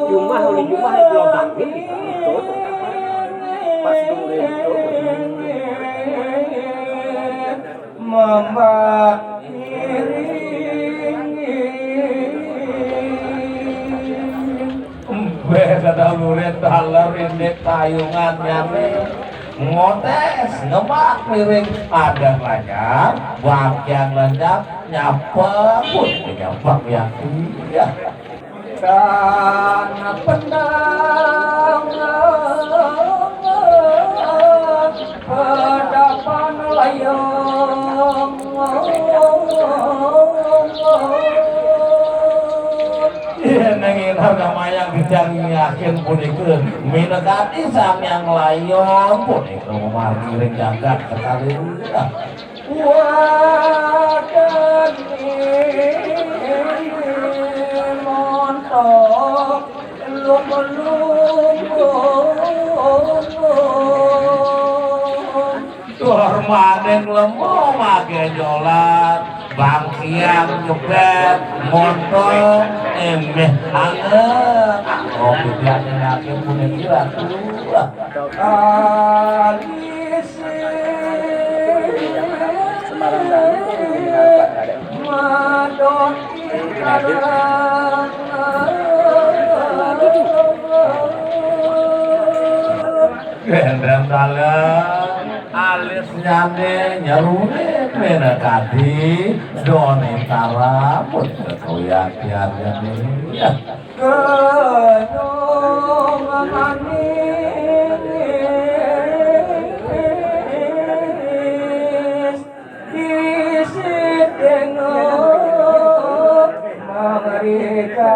Jumah oleh Jumah itu lobang ini pas dulu itu membat beda lurit dalar ini tayungan nyame ngotes ngebak miring ada banyak bagian lenyap nyapa pun nyapak yang iya karena pendang kedapan layang nengin harga mayang dijang yakin punika minekati sang yang layong punika margiring jagat sekali wadan montok hormaning lemo mage jolat bangkiang jebet montong emeh anget kopi biasa yakin punya kira alisi Semarang dan madon gendam dalam alis nyane nyarune menekati donetara pun kekoyak tiarnya ini kenyongan manis isi tengok mereka